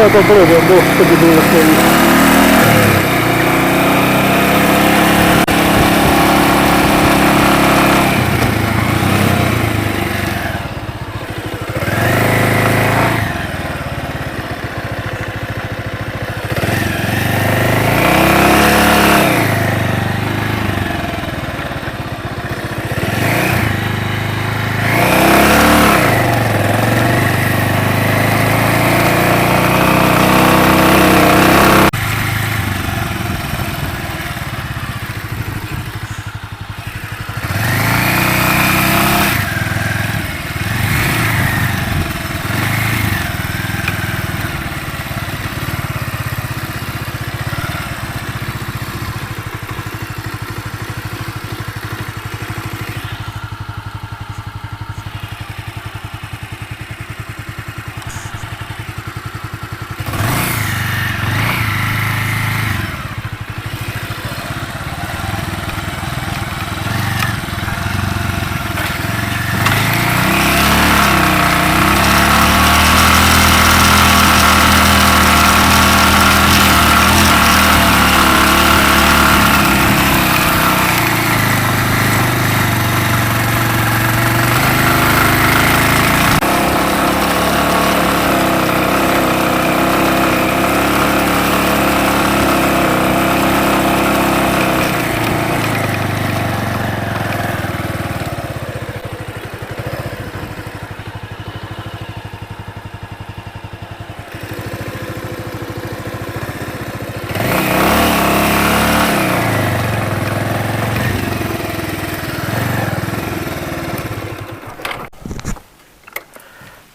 попробуем, господи, благослови.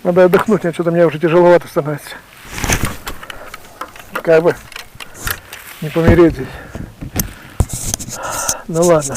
Надо отдохнуть, что-то мне уже тяжеловато становится. Как бы не помереть здесь. Ну ладно.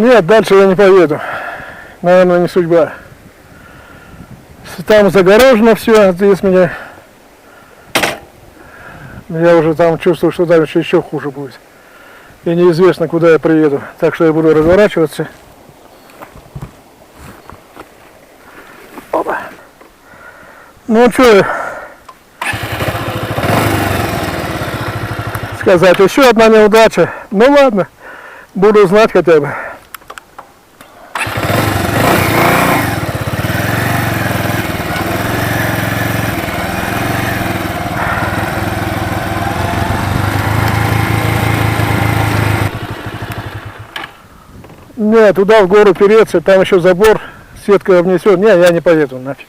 Нет, дальше я не поеду. Наверное, не судьба. Там загорожено все, здесь меня... Я уже там чувствую, что дальше еще хуже будет. И неизвестно, куда я приеду. Так что я буду разворачиваться. Опа. Ну что сказать, еще одна неудача. Ну ладно, буду знать хотя бы. Не, туда в гору переться, там еще забор, сетка обнесет. Не, я не поеду нафиг.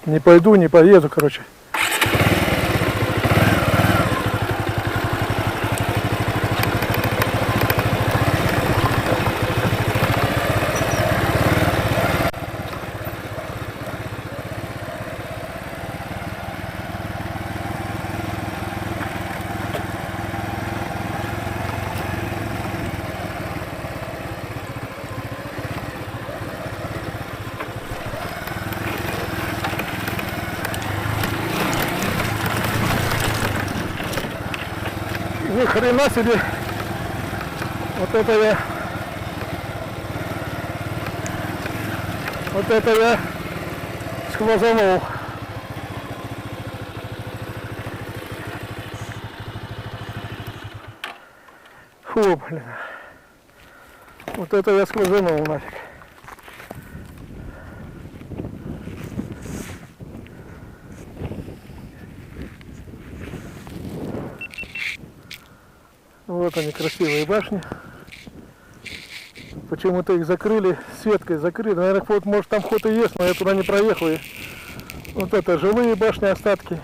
Не пойду, не поеду, короче. Ни хрена себе. Вот это я. Вот это я сквозанул. Фу, блин. Вот это я сквозанул нафиг. Вот они, красивые башни. Почему-то их закрыли, сеткой закрыли. Наверное, вот, может, там вход и есть, но я туда не проехал. И вот это жилые башни, остатки.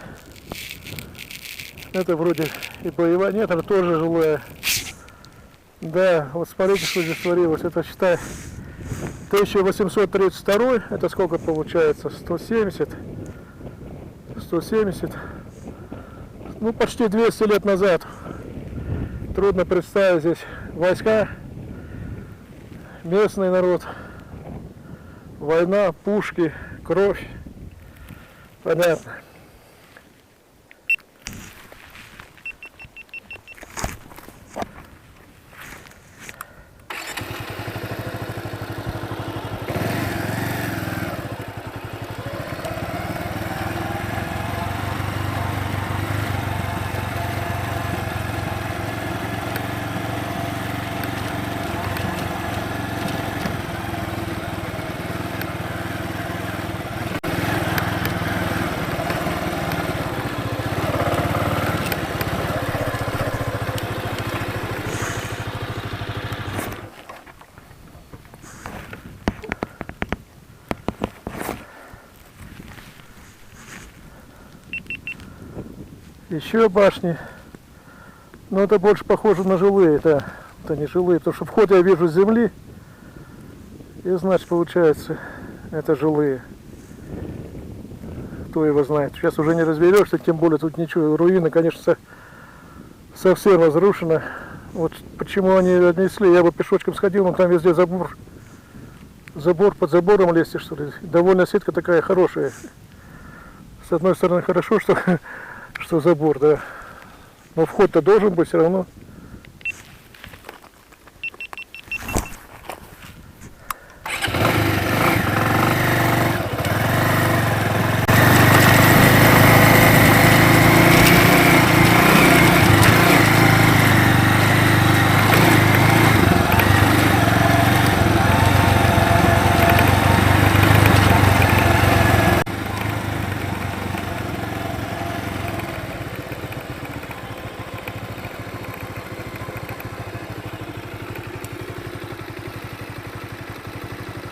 Это вроде и боевая. Нет, это тоже жилая. Да, вот смотрите, что здесь творилось. Это, считай, 1832. Это сколько получается? 170. 170. Ну, почти 200 лет назад. Трудно представить здесь войска. Местный народ, война, пушки, кровь, понятно. Еще башни. Но это больше похоже на жилые. Это не жилые, потому что вход я вижу с земли. И значит, получается, это жилые. Кто его знает. Сейчас уже не разберешься, тем более тут ничего. Руины, конечно, совсем разрушены. Вот почему они отнесли. Я бы пешочком сходил, но там везде забор. Забор под забором лезть, что ли. Довольно сетка такая хорошая. С одной стороны хорошо, что забор, да. Но вход-то должен быть все равно.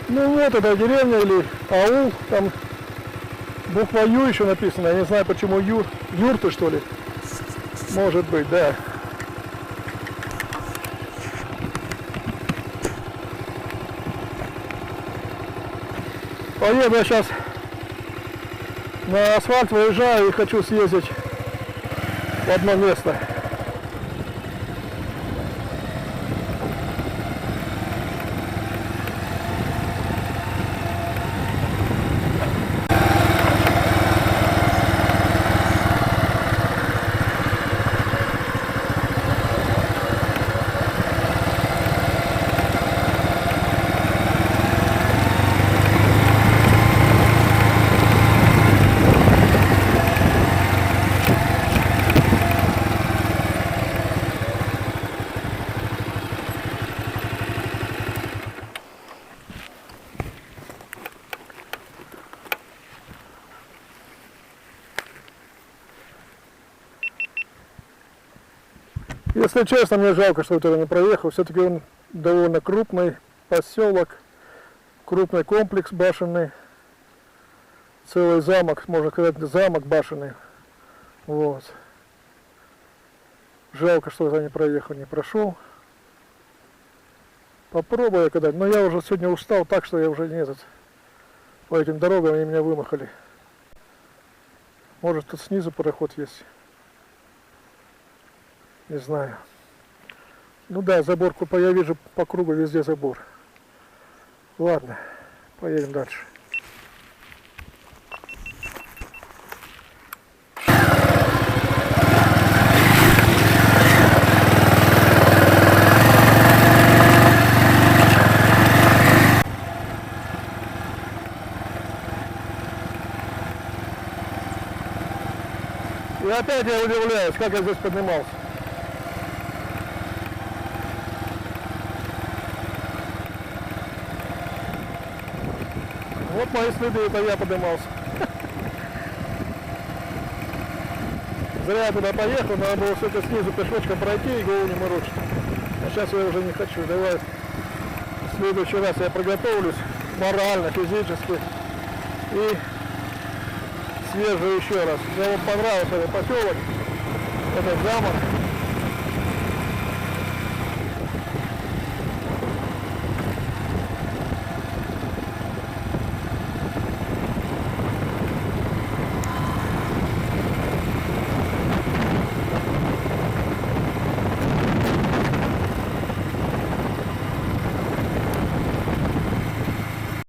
Ну вот это деревня или аул, там буква Ю еще написано, я не знаю почему Ю, юрты что ли, может быть, да. Поеду я сейчас на асфальт, выезжаю и хочу съездить в одно место. Если честно, мне жалко, что я туда не проехал. Все-таки он довольно крупный поселок, крупный комплекс башенный, целый замок, можно сказать, замок башенный. Вот. Жалко, что я не проехал, не прошел. Попробую я когда-нибудь, но я уже сегодня устал так, что я уже не этот. По этим дорогам они меня вымахали. Может, тут снизу пароход есть. Не знаю. Ну да, забор, я вижу по кругу везде забор. Ладно, поедем дальше. опять я удивляюсь, как я здесь поднимался. Вот мои следы, это я поднимался. Зря я туда поехал, надо было все это снизу пешочком пройти и голову не морочить. А сейчас я уже не хочу. Давай в следующий раз я приготовлюсь морально, физически и съезжу еще раз. Мне вот понравился этот поселок, этот замок.